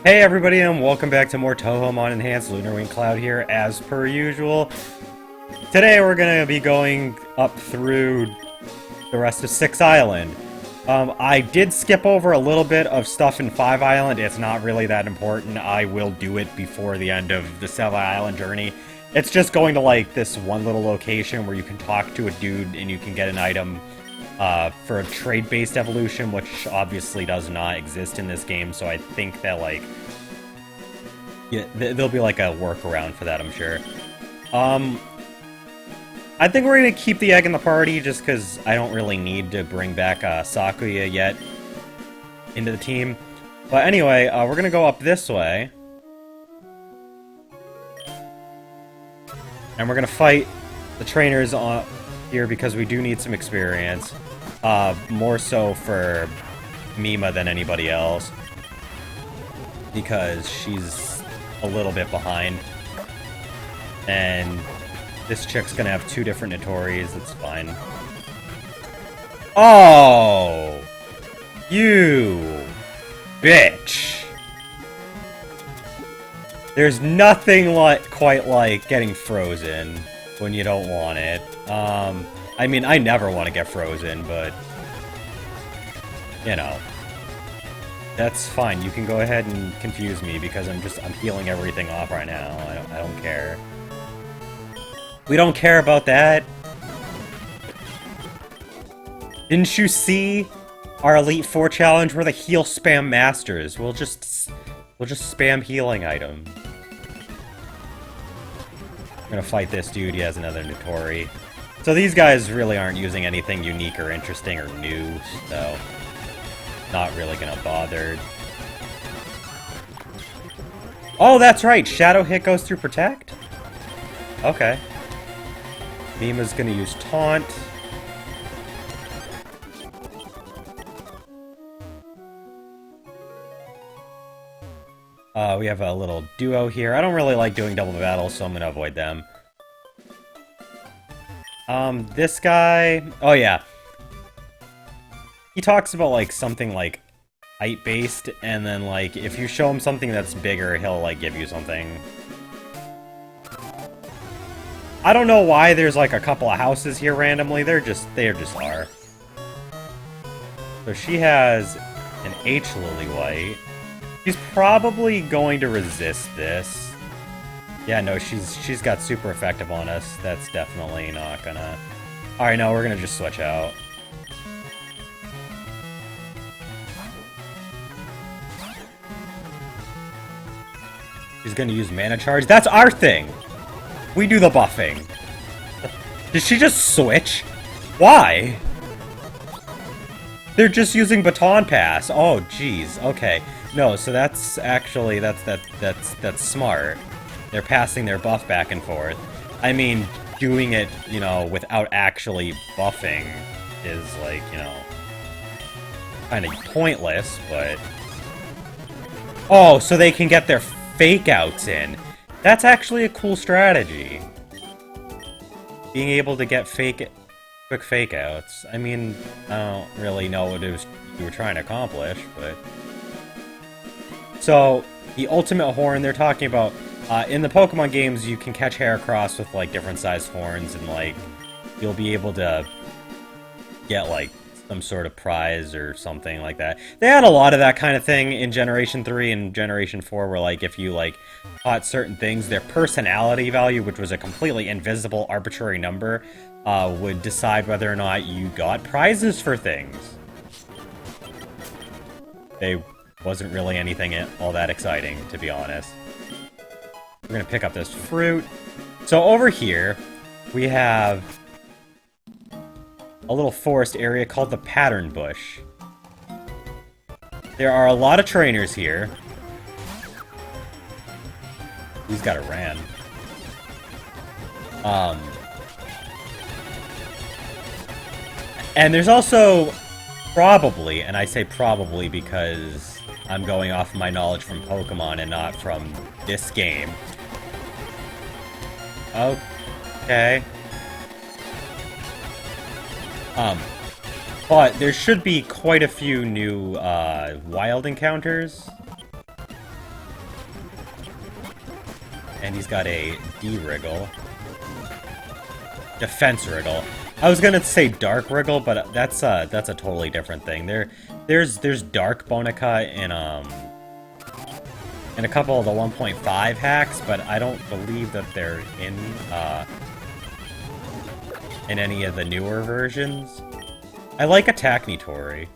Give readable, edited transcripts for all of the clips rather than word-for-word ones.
Hey everybody, and welcome back to more Touhoumon Enhanced. Lunar Wing Cloud here, as per usual. Today we're gonna be going up through the rest of 6 Island. I did skip over a little bit of stuff in 5 Island. It's not really that important. I will do it before the end of the 7 Island journey. It's just going to, like, this one little location where you can talk to a dude and you can get an item for a trade-based evolution, which obviously does not exist in this game, so I think that, like, yeah, there'll be, like, a workaround for that, I'm sure. I think we're gonna keep the egg in the party, just because I don't really need to bring back Sakuya yet into the team. But anyway, we're gonna go up this way. And we're gonna fight the trainers on here, because we do need some experience. More so for Mima than anybody else, because she's a little bit behind. And this chick's gonna have 2 different Notoris, it's fine. Oh! You bitch! There's nothing quite like getting frozen when you don't want it. I mean, I never want to get frozen, but, you know, that's fine. You can go ahead and confuse me, because I'm healing everything off right now. I don't care. We don't care about that. Didn't you see our Elite Four challenge? We're the heal spam masters. We'll just spam healing items. I'm gonna fight this dude. He has another Notori. So these guys really aren't using anything unique or interesting or new, so not really gonna bother. Oh, that's right! Shadow hit goes through Protect? Okay. Mima's gonna use Taunt. We have a little duo here. I don't really like doing double battles, so I'm gonna avoid them. This guy... Oh, yeah. He talks about, like, something, like, height-based, and then, like, if you show him something that's bigger, he'll, like, give you something. I don't know why there's, like, a couple of houses here randomly. They just are. So she has an H Lily White. She's probably going to resist this. Yeah, no, she's got super effective on us. That's definitely not gonna... Alright, no, we're gonna just switch out. She's gonna use Mana Charge. That's our thing! We do the buffing. Did she just switch? Why? They're just using Baton Pass. Oh, jeez. Okay. No, so that's actually... That's smart. They're passing their buff back and forth. I mean, doing it, you know, without actually buffing is, like, you know, kind of pointless, but... Oh, so they can get their fake-outs in. That's actually a cool strategy. Being able to get quick fake-outs. I mean, I don't really know what it was you were trying to accomplish, but... So, the ultimate horn they're talking about... in the Pokemon games, you can catch Heracross with, like, different sized horns, and, like, you'll be able to get, like, some sort of prize or something like that. They had a lot of that kind of thing in Generation 3 and Generation 4, where, like, if you, like, caught certain things, their personality value, which was a completely invisible, arbitrary number, would decide whether or not you got prizes for things. They wasn't really anything all that exciting, to be honest. We're gonna pick up this fruit. So over here, we have a little forest area called the Pattern Bush. There are a lot of trainers here. He's got a ram. And there's also probably, and I say probably because I'm going off my knowledge from Pokemon and not from this game. Okay. But there should be quite a few new wild encounters. And he's got a D-Wriggle. Defense Wriggle. I was gonna say Dark Wriggle, but that's a totally different thing. There's Dark Bonica in a couple of the 1.5 hacks, but I don't believe that they're in any of the newer versions. I like Attack Nitori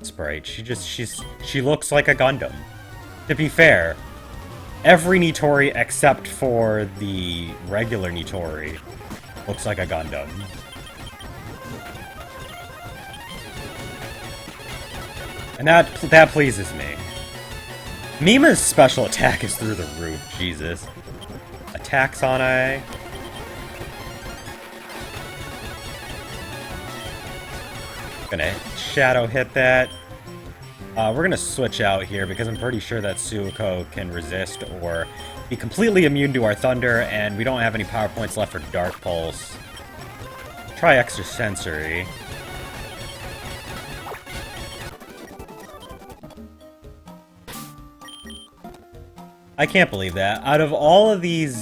sprite. She looks like a Gundam. To be fair, every Nitori except for the regular Nitori looks like a Gundam. And that pleases me. Mima's special attack is through the roof, Jesus. Attacks on A. Gonna shadow hit that. We're gonna switch out here because I'm pretty sure that Suiko can resist or be completely immune to our Thunder, and we don't have any power points left for Dark Pulse. Try Extrasensory. I can't believe that. Out of all of the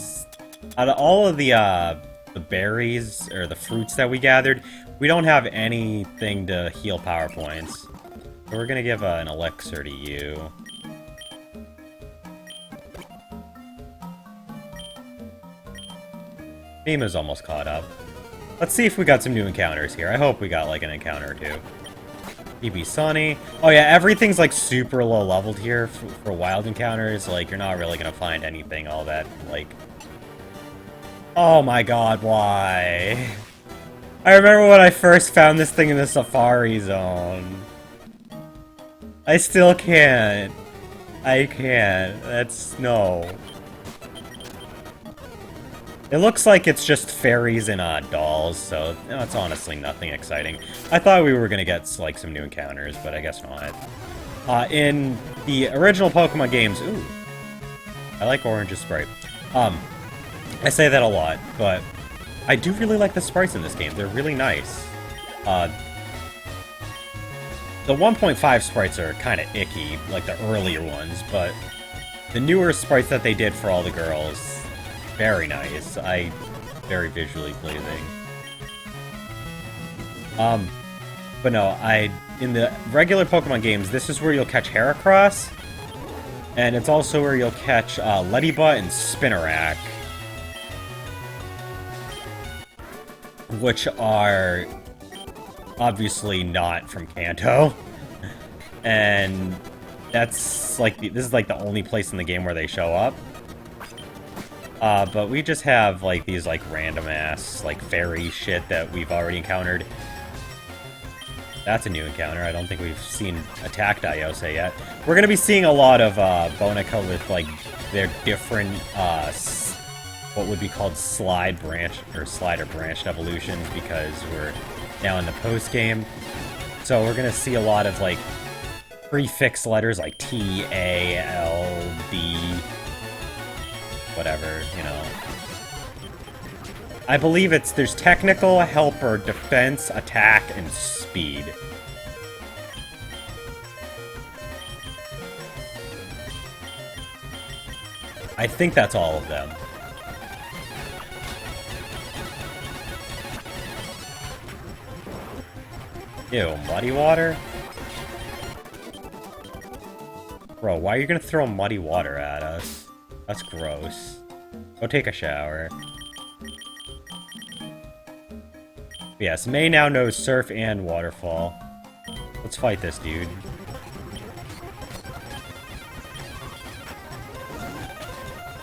berries or the fruits that we gathered, we don't have anything to heal power points. So we're gonna give an elixir to you. Mima's almost caught up. Let's see if we got some new encounters here. I hope we got like an encounter or two. BB Sunny. Oh yeah, everything's like super low leveled here for wild encounters. Like, you're not really gonna find anything all that, like... Oh my god, why? I remember when I first found this thing in the Safari Zone. I still can't. I can't. That's... no. It looks like it's just fairies and dolls, so it's honestly nothing exciting. I thought we were gonna get like some new encounters, but I guess not. In the original Pokemon games, ooh, I like Orange's sprite. I say that a lot, but I do really like the sprites in this game. They're really nice. The 1.5 sprites are kind of icky, like the earlier ones, but the newer sprites that they did for all the girls, very nice. Very visually pleasing. But no, in the regular Pokemon games, this is where you'll catch Heracross, and it's also where you'll catch Ledyba and Spinarak, which are obviously not from Kanto, and that's like this is like the only place in the game where they show up. But we just have, like, these, like, random-ass, like, fairy shit that we've already encountered. That's a new encounter. I don't think we've seen Attack Diose yet. We're gonna be seeing a lot of, Bonica with, like, their different, what would be called slide or branched evolutions, because we're now in the post-game. So we're gonna see a lot of, like, prefix letters like T, A, L, D... whatever, you know. I believe there's technical, helper, defense, attack, and speed. I think that's all of them. Ew, muddy water? Bro, why are you gonna throw muddy water at us? That's gross. Go take a shower. Yes, May now knows Surf and Waterfall. Let's fight this dude.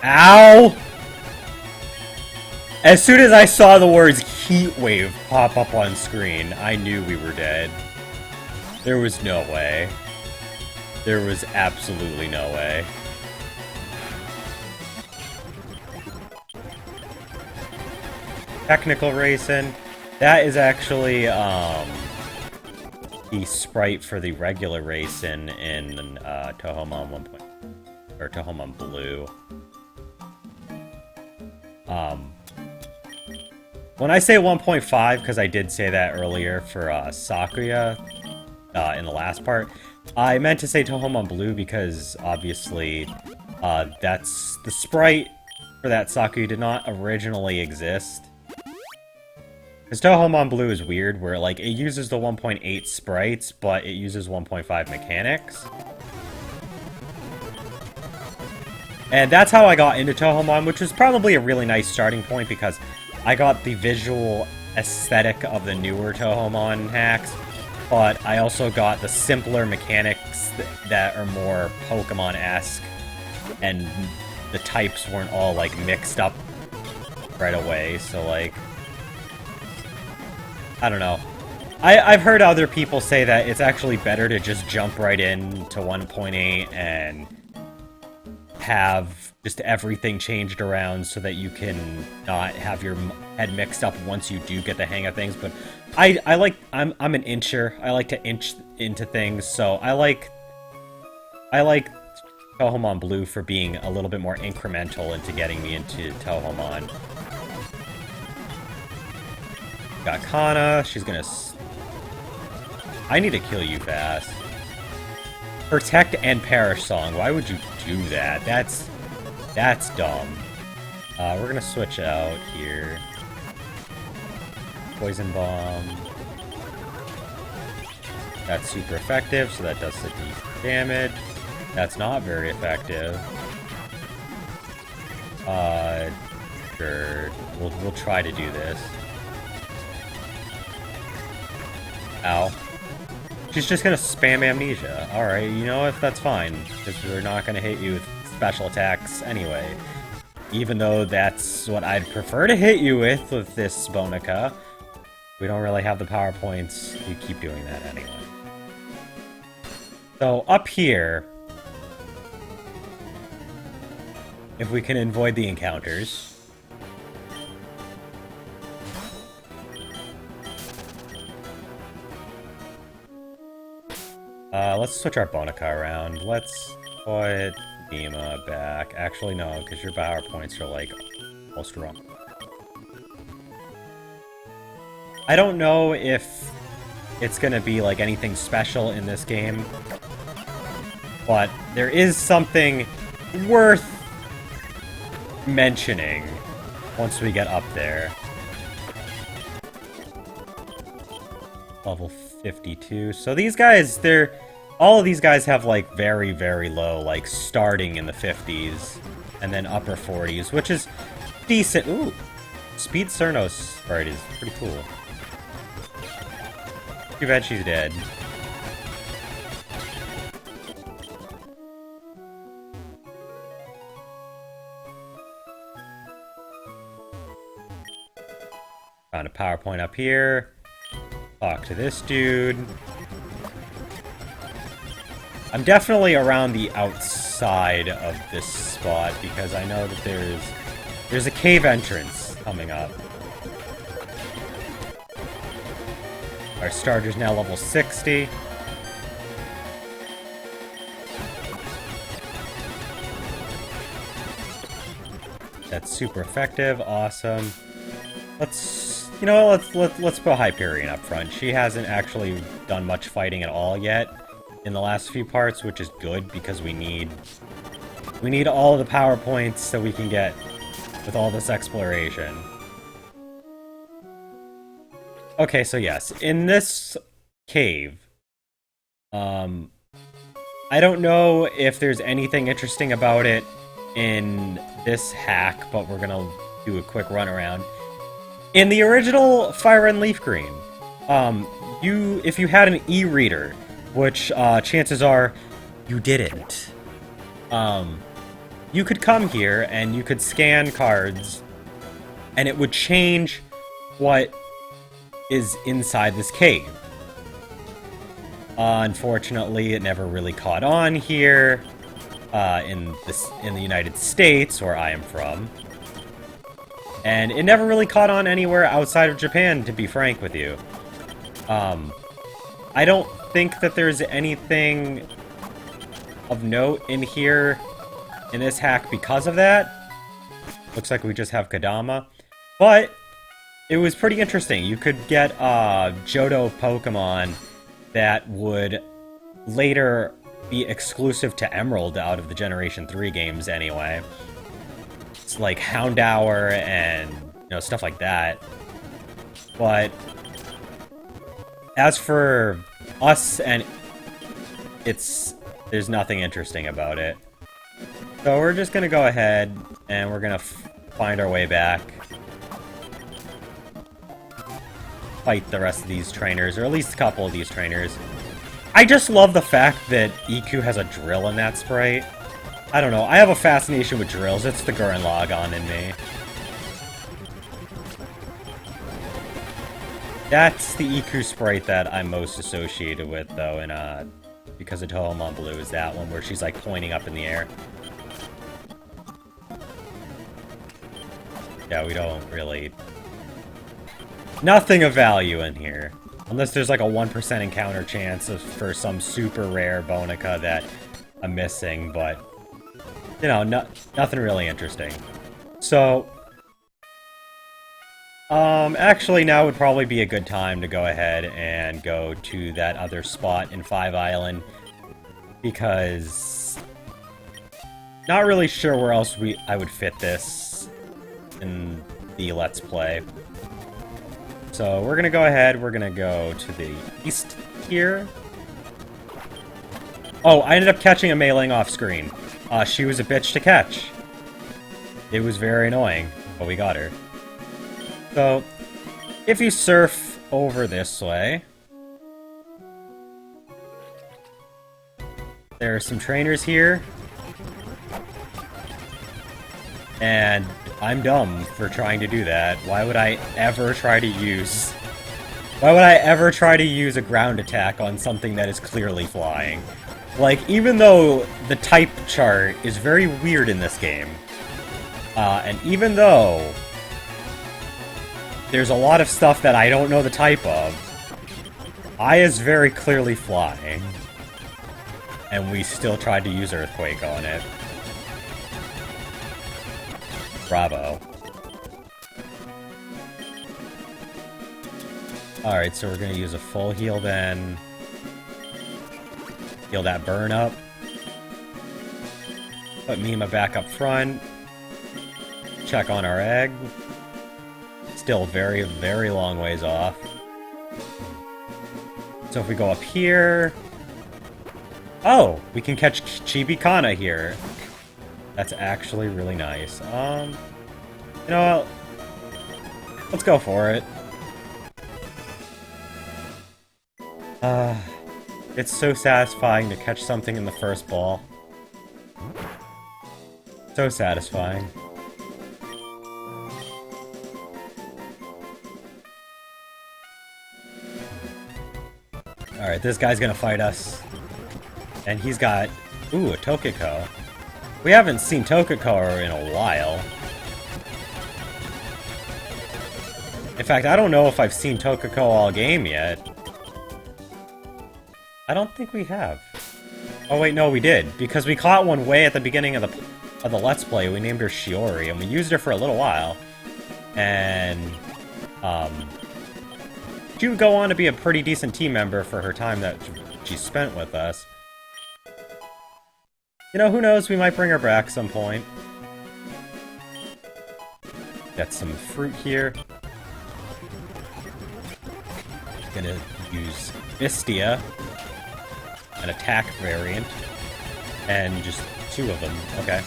Ow! As soon as I saw the words Heat Wave pop up on screen, I knew we were dead. There was no way. There was absolutely no way. Technical Racing. That is actually the sprite for the regular Racing in Touhoumon 1.8 or Touhoumon Blue. When I say 1.5, because I did say that earlier for Sakuya in the last part, I meant to say Touhoumon Blue because obviously that's the sprite for that Saku did not originally exist. Because Touhoumon Blue is weird, where like it uses the 1.8 sprites, but it uses 1.5 mechanics. And that's how I got into Touhoumon, which was probably a really nice starting point because I got the visual aesthetic of the newer Touhoumon hacks, but I also got the simpler mechanics that are more Pokemon-esque, and the types weren't all like mixed up right away, so like, I don't know. I've heard other people say that it's actually better to just jump right into 1.8 and have just everything changed around so that you can not have your head mixed up once you do get the hang of things. But I'm an incher. I like to inch into things, so I like Touhoumon Blue for being a little bit more incremental into getting me into Touhoumon. Got Kana. She's gonna. I need to kill you fast. Protect and Perish Song. Why would you do that? That's dumb. We're gonna switch out here. Poison Bomb. That's super effective, so that does 50 damage. That's not very effective. Sure. We'll try to do this. Ow. She's just gonna spam Amnesia. Alright, you know what? That's fine. Because we're not gonna hit you with special attacks anyway. Even though that's what I'd prefer to hit you with this Bonica. We don't really have the power points. You keep doing that anyway. So, up here... if we can avoid the encounters... let's switch our Bonica around. Let's put Dima back. Actually, no, because your power points are, like, almost wrong. I don't know if it's gonna be, like, anything special in this game, but there is something worth mentioning once we get up there. Level 52. So these guys, all of these guys have, like, very, very low, like, starting in the 50s, and then upper 40s, which is decent. Ooh! Speed Cernos sprite is pretty cool. Too bad she's dead. Found a PowerPoint up here. Talk to this dude. I'm definitely around the outside of this spot because I know that there's a cave entrance coming up. Our starter's now level 60. That's super effective. Awesome. Let's put Hyperion up front. She hasn't actually done much fighting at all yet in the last few parts, which is good because we need all the power points that we can get with all this exploration. Okay, so yes, in this cave, I don't know if there's anything interesting about it in this hack, but we're gonna do a quick run around. In the original Fire and Leaf Green, if you had an e-reader, which chances are you didn't, you could come here and you could scan cards, and it would change what is inside this cave. Unfortunately, it never really caught on here in the United States, where I am from. And it never really caught on anywhere outside of Japan, to be frank with you. I don't think that there's anything of note in here in this hack because of that. Looks like we just have Kadama. But it was pretty interesting. You could get Johto Pokemon that would later be exclusive to Emerald out of the Generation 3 games anyway. like Houndour and, you know, stuff like that. But as for us, and there's nothing interesting about it. So we're just gonna go ahead and we're gonna find our way back. Fight the rest of these trainers, or at least a couple of these trainers. I just love the fact that Iku has a drill in that sprite. I don't know, I have a fascination with drills. It's the Gurren Lagann in me. That's the Iku sprite that I'm most associated with, though, and because of Touhoumon Blue, is that one where she's like pointing up in the air. Yeah, we don't really... Nothing of value in here. Unless there's like a 1% encounter chance for some super rare Bonica that I'm missing, but... You know, nothing really interesting. So... actually now would probably be a good time to go ahead and go to that other spot in 5 Island, because... Not really sure where else I would fit this in the Let's Play. So we're gonna go ahead, we're gonna go to the east here. Oh, I ended up catching a Mei Ling off screen. She was a bitch to catch. It was very annoying, but we got her. So, if you surf over this way, there are some trainers here. And I'm dumb for trying to do that. Why would I ever try to use a ground attack on something that is clearly flying? Like, even though the type chart is very weird in this game, and even though there's a lot of stuff that I don't know the type of, I is very clearly flying. And we still tried to use Earthquake on it. Bravo. Alright, so we're gonna use a full heal then. Heal that burn up. Put Mima back up front. Check on our egg. Still very, very long ways off. So if we go up here... Oh! We can catch Chibikana here. That's actually really nice. You know what? Let's go for it. It's so satisfying to catch something in the first ball. So satisfying. Alright, this guy's gonna fight us. And he's got... Ooh, a Tokiko. We haven't seen Tokiko in a while. In fact, I don't know if I've seen Tokiko all game yet. I don't think we have. Oh wait, no, we did. Because we caught one way at the beginning of the Let's Play. We named her Shiori, and we used her for a little while. And, she would go on to be a pretty decent team member for her time that she spent with us. You know, who knows, we might bring her back some point. Got some fruit here. Gonna use Vistia, an attack variant, and just 2 of them. Okay.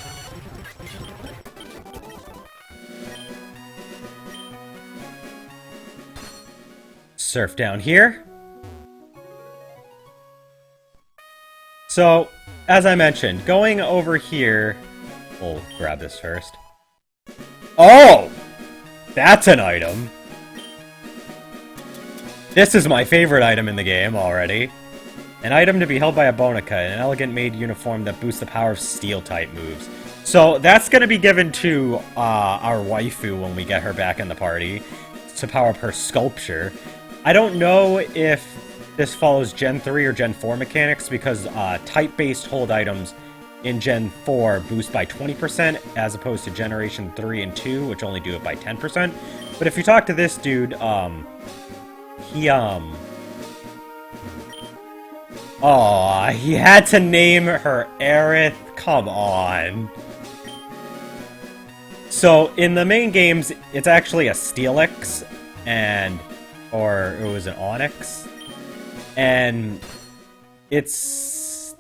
Surf down here. So, as I mentioned, going over here... We'll grab this first. Oh! That's an item! This is my favorite item in the game already. An item to be held by a Bonica, an elegant made uniform that boosts the power of steel-type moves. So, that's gonna be given to our waifu when we get her back in the party, to power up her sculpture. I don't know if this follows Gen 3 or Gen 4 mechanics, because type-based hold items in Gen 4 boost by 20%, as opposed to Generation 3 and 2, which only do it by 10%. But if you talk to this dude, he had to name her Aerith? Come on. So, in the main games, it's actually a Steelix, or it was an Onyx, and it's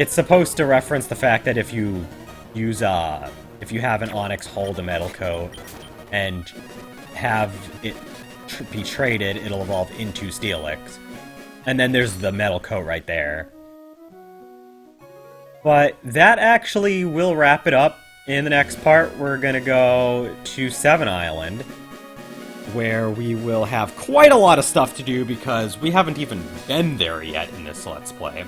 supposed to reference the fact that if you use, if you have an Onyx hold a metal coat, and have it be traded, it'll evolve into Steelix. And then there's the metal coat right there. But that actually will wrap it up. In the next part, we're gonna go to 7 Island, where we will have quite a lot of stuff to do because we haven't even been there yet in this Let's Play.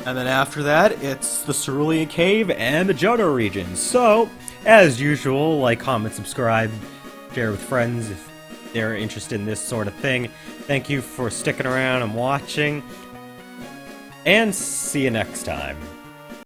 And then after that, it's the Cerulean Cave and the Johto region. So, as usual, like, comment, subscribe, share with friends if they're interested in this sort of thing. Thank you for sticking around and watching, and see you next time.